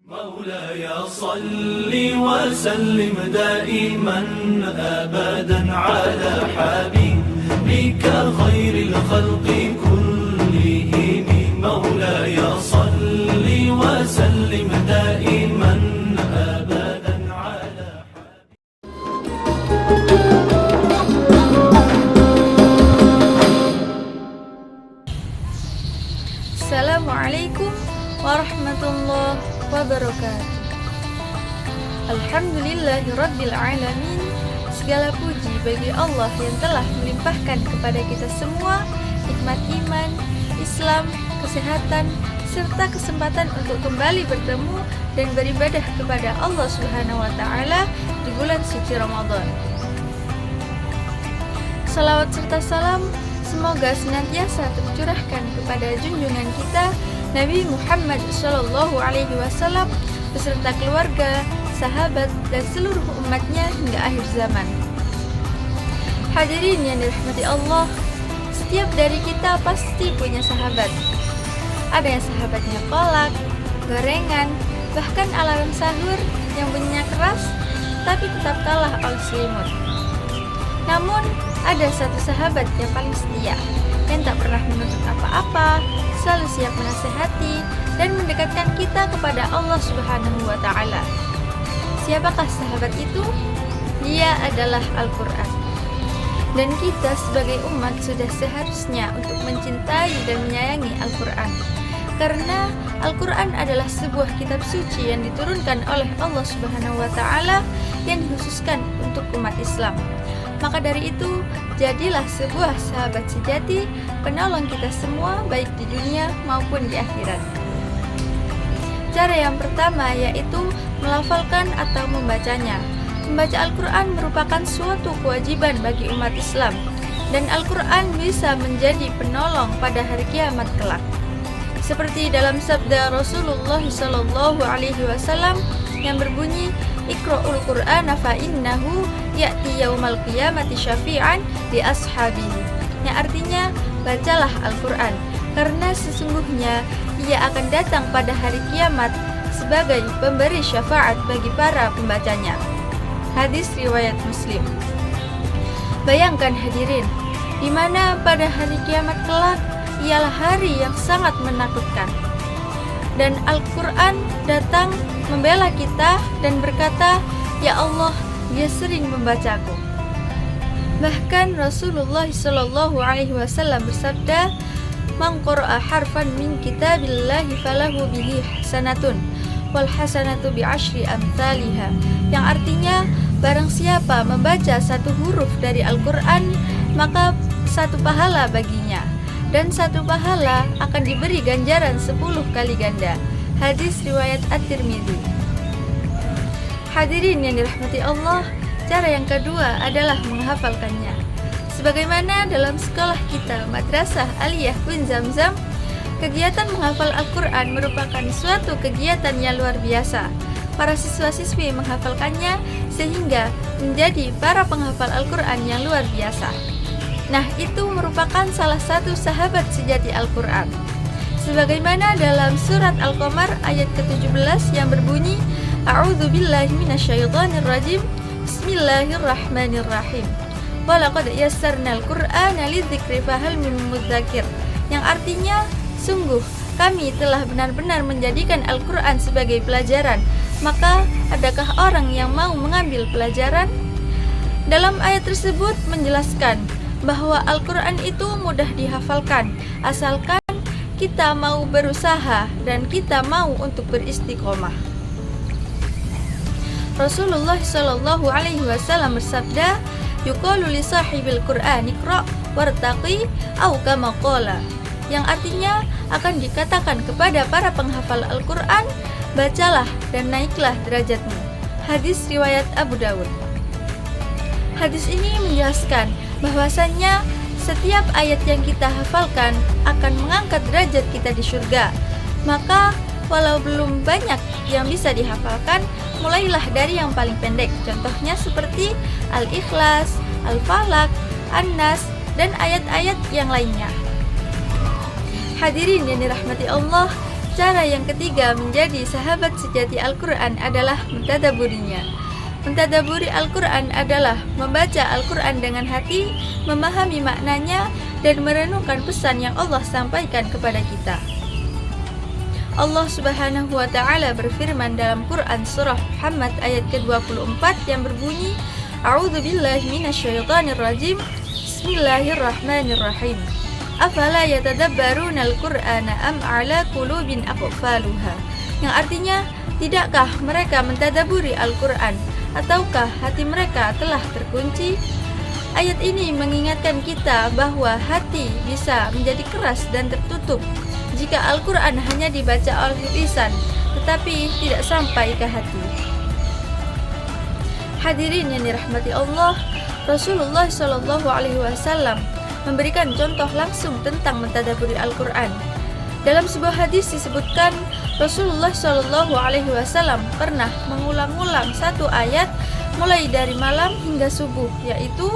مولاي صل وسلم دائما أبدا على حبيبك خير الخلق كلهم مولاي صل وسلم دائما أبدا على Assalamualaikum warahmatullahi wabarakatuh. Alhamdulillahirabbil alamin. Segala puji bagi Allah yang telah melimpahkan kepada kita semua nikmat iman, Islam, kesehatan, serta kesempatan untuk kembali bertemu dan beribadah kepada Allah Subhanahu wa taala di bulan suci Ramadan. Salawat serta salam semoga senantiasa tercurahkan kepada junjungan kita Nabi Muhammad SAW beserta keluarga, sahabat, dan seluruh umatnya hingga akhir zaman. Hadirin yang dirahmati Allah, setiap dari kita pasti punya sahabat. Ada yang sahabatnya kolak, gorengan, bahkan alarm sahur yang bunyinya keras tapi tetap kalah oleh selimut. Namun, ada satu sahabat yang paling setia, yang tak pernah menuntut apa-apa, selalu siap menasehati dan mendekatkan kita kepada Allah Subhanahu wa taala. Siapakah sahabat itu? Dia adalah Al-Qur'an. Dan kita sebagai umat sudah seharusnya untuk mencintai dan menyayangi Al-Qur'an. Karena Al-Qur'an adalah sebuah kitab suci yang diturunkan oleh Allah Subhanahu wa taala yang dikhususkan untuk umat Islam. Maka dari itu, jadilah sebuah sahabat sejati, penolong kita semua baik di dunia maupun di akhirat. Cara yang pertama yaitu melafalkan atau membacanya. Membaca Al-Quran merupakan suatu kewajiban bagi umat Islam, dan Al-Quran bisa menjadi penolong pada hari kiamat kelak. Seperti dalam sabda Rasulullah SAW yang berbunyi, Iqra'ul Qur'ana fa innahu ya'ti yaumal qiyamati syafi'an li ashabihi. Yang artinya, bacalah Al-Quran karena sesungguhnya ia akan datang pada hari kiamat sebagai pemberi syafaat bagi para pembacanya. Hadis riwayat Muslim. Bayangkan hadirin, di mana pada hari kiamat kelak ialah hari yang sangat menakutkan. Dan Al-Quran datang membela kita dan berkata, "Ya Allah, dia sering membacaku." Bahkan Rasulullah SAW bersabda, "Man qara'a harfan min kitabillahi falahu bihi hasanatun wal hasanatu bi asyri amsalihha." Yang artinya, barang siapa membaca satu huruf dari Al-Quran, maka satu pahala baginya, dan satu pahala akan diberi ganjaran 10 kali ganda. Hadis riwayat At-Tirmidzi. Hadirin yang dirahmati Allah, cara yang kedua adalah menghafalkannya. Sebagaimana dalam sekolah kita Madrasah Aliyah Bun Zamzam, kegiatan menghafal Al-Quran merupakan suatu kegiatan yang luar biasa. Para siswa-siswi menghafalkannya sehingga menjadi para penghafal Al-Quran yang luar biasa. Nah, itu merupakan salah satu sahabat sejati Al-Quran. Sebagaimana dalam surat Al-Qamar ayat ke-17 yang berbunyi, A'udzu billahi minasyaitonir rajim. Bismillahirrahmanirrahim. Walaqad yassarnal Qur'ana lidzikri fahal min mudzakir. Yang artinya, sungguh kami telah benar-benar menjadikan Al-Quran sebagai pelajaran. Maka, adakah orang yang mau mengambil pelajaran? Dalam ayat tersebut menjelaskan bahwa Al-Quran itu mudah dihafalkan, asalkan kita mau berusaha dan kita mau untuk beristiqomah. Rasulullah SAW bersabda, "Yuqalu li sahibil Qur'an iqra' wartaqi au kama qala." Yang artinya akan dikatakan kepada para penghafal Al-Quran, bacalah dan naiklah derajatmu. Hadis riwayat Abu Dawud. Hadis ini menjelaskan bahwasannya setiap ayat yang kita hafalkan akan mengangkat derajat kita di surga. Maka walau belum banyak yang bisa dihafalkan, mulailah dari yang paling pendek. Contohnya seperti Al-Ikhlas, Al-Falaq, An-Nas, dan ayat-ayat yang lainnya. Hadirin yang dirahmati Allah, Cara yang ketiga menjadi sahabat sejati Al-Quran adalah mentadaburinya. Mentadaburi Al-Quran adalah membaca Al-Quran dengan hati, memahami maknanya, dan merenungkan pesan yang Allah sampaikan kepada kita. Allah Subhanahu wa Ta'ala berfirman dalam Quran surah Muhammad ayat ke-24 yang berbunyi, A'udzu billahi minasyaitonir rajim. Bismillahirrahmanirrahim. Afala yatadabbaruna al-Qur'ana am 'ala qulubin aqfaluha. Yang artinya, tidakkah mereka mentadaburi Al-Qur'an ataukah hati mereka telah terkunci? Ayat ini mengingatkan kita bahwa hati bisa menjadi keras dan tertutup jika Al-Quran hanya dibaca oleh lisan, tetapi tidak sampai ke hati. Hadirin yang dirahmati Allah, Rasulullah SAW memberikan contoh langsung tentang mentadaburi Al-Quran. Dalam sebuah hadis disebutkan Rasulullah SAW pernah mengulang-ulang satu ayat mulai dari malam hingga subuh, yaitu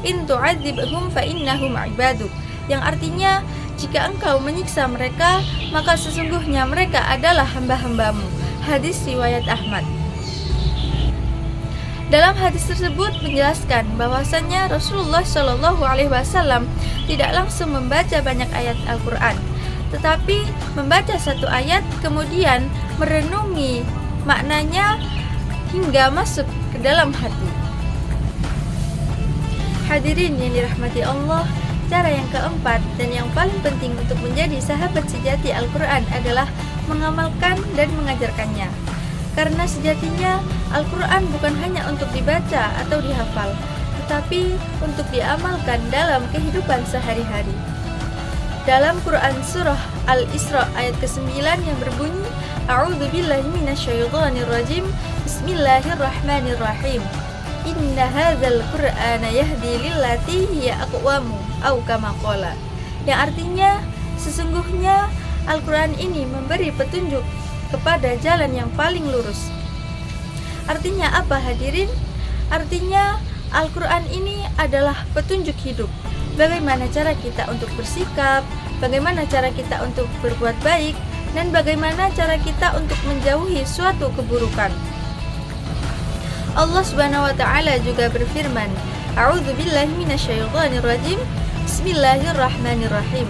In tu'adzibhum fa innahum ibaduk, yang artinya jika engkau menyiksa mereka, maka sesungguhnya mereka adalah hamba-hambamu. Hadis riwayat Ahmad. Dalam hadis tersebut menjelaskan bahwasannya Rasulullah SAW tidak langsung membaca banyak ayat Al-Quran, tetapi membaca satu ayat kemudian merenungi maknanya hingga masuk ke dalam hati. Hadirin yang dirahmati Allah, cara yang keempat dan yang paling penting untuk menjadi sahabat sejati Al-Quran adalah mengamalkan dan mengajarkannya. Karena sejatinya Al-Quran bukan hanya untuk dibaca atau dihafal, tetapi untuk diamalkan dalam kehidupan sehari-hari. Dalam Quran surah Al-Isra ayat ke-9 yang berbunyi, A'udzu billahi minasyaitonir rajim. Bismillahirrahmanirrahim. Inna hadzal Qur'ana yahdi lillati hiya aqwamu au kama qala. Yang artinya sesungguhnya Al-Quran ini memberi petunjuk kepada jalan yang paling lurus. Artinya apa hadirin? Artinya Al-Quran ini adalah petunjuk hidup. Bagaimana cara kita untuk bersikap, bagaimana cara kita untuk berbuat baik, dan bagaimana cara kita untuk menjauhi suatu keburukan. Allah Subhanahu wa Ta'ala juga berfirman, A'udzu billahi minasyaitonir rajim. Bismillahirrahmanirrahim.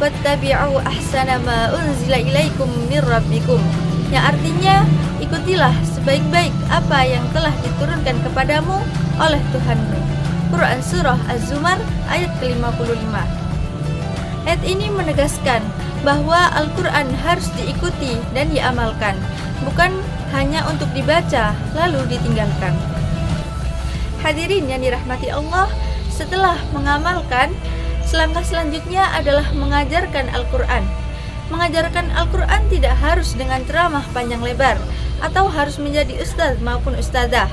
Wattabi'u ahsana ma unzila ilaikum mir rabbikum. Yang artinya, ikutilah sebaik-baik apa yang telah diturunkan kepadamu oleh Tuhanmu. Quran surah Az-Zumar ayat ke-55. Ayat ini menegaskan bahwa Al-Quran harus diikuti dan diamalkan, bukan hanya untuk dibaca lalu ditinggalkan. Hadirin yang dirahmati Allah, setelah mengamalkan, selangkah selanjutnya adalah mengajarkan Al-Quran. Mengajarkan Al-Quran tidak harus dengan ceramah panjang lebar atau harus menjadi ustaz maupun ustazah.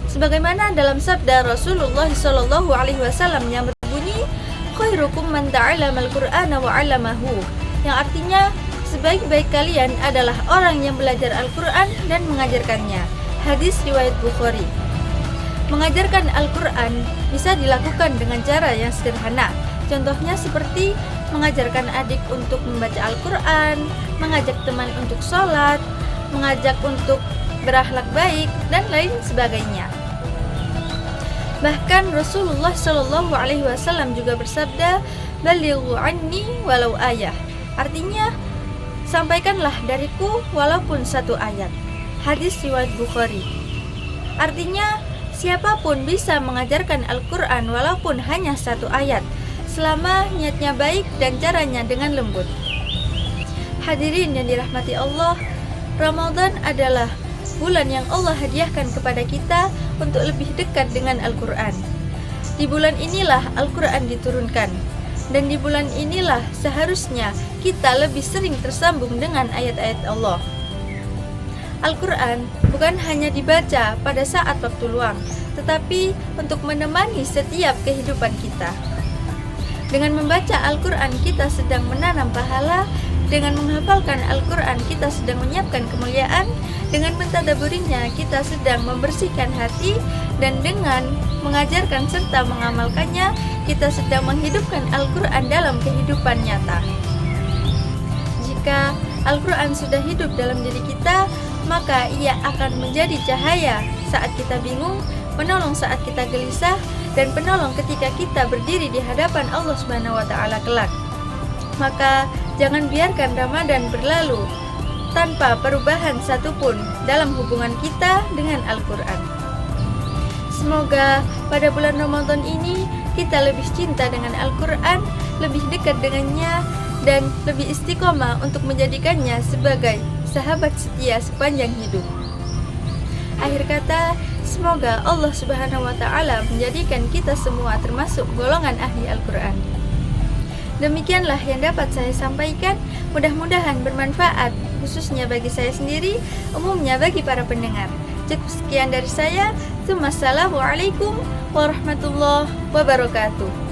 Sebagaimana dalam sabda Rasulullah SAW yang berbunyi, khairukum man ta'allamal Qur'ana wa 'allamahu, yang artinya sebaik-baik kalian adalah orang yang belajar Al-Quran dan mengajarkannya. Hadis riwayat Bukhari. Mengajarkan Al-Quran bisa dilakukan dengan cara yang sederhana. Contohnya seperti mengajarkan adik untuk membaca Al-Quran, mengajak teman untuk sholat, mengajak untuk berakhlak baik, dan lain sebagainya. Bahkan Rasulullah SAW juga bersabda, Balighu anni walau ayah. Artinya, sampaikanlah dariku walaupun satu ayat. Hadis riwayat Bukhari. Artinya, siapapun bisa mengajarkan Al-Quran walaupun hanya satu ayat, selama niatnya baik dan caranya dengan lembut. Hadirin yang dirahmati Allah, Ramadan adalah bulan yang Allah hadiahkan kepada kita untuk lebih dekat dengan Al-Quran. Di bulan inilah Al-Quran diturunkan, dan di bulan inilah seharusnya kita lebih sering tersambung dengan ayat-ayat Allah. Al-Quran bukan hanya dibaca pada saat waktu luang, tetapi untuk menemani setiap kehidupan kita. Dengan membaca Al-Quran kita sedang menanam pahala, dengan menghafalkan Al-Quran kita sedang menyiapkan kemuliaan, dengan mentadaburinya kita sedang membersihkan hati, dan dengan mengajarkan serta mengamalkannya kita sedang menghidupkan Al-Quran dalam kehidupan nyata. Jika Al-Quran sudah hidup dalam diri kita, maka ia akan menjadi cahaya saat kita bingung, penolong saat kita gelisah, dan penolong ketika kita berdiri di hadapan Allah Subhanahu wa Ta'ala kelak. Maka jangan biarkan Ramadan berlalu tanpa perubahan satupun dalam hubungan kita dengan Al-Quran. Semoga pada bulan Ramadan ini kita lebih cinta dengan Al-Quran, lebih dekat dengannya, dan lebih istiqomah untuk menjadikannya sebagai sahabat setia sepanjang hidup. Akhir kata, semoga Allah Subhanahu wa Ta'ala menjadikan kita semua termasuk golongan ahli Al-Quran. Demikianlah yang dapat saya sampaikan, mudah-mudahan bermanfaat, khususnya bagi saya sendiri, umumnya bagi para pendengar. Cukup sekian dari saya. Wassalamualaikum warahmatullahi wabarakatuh.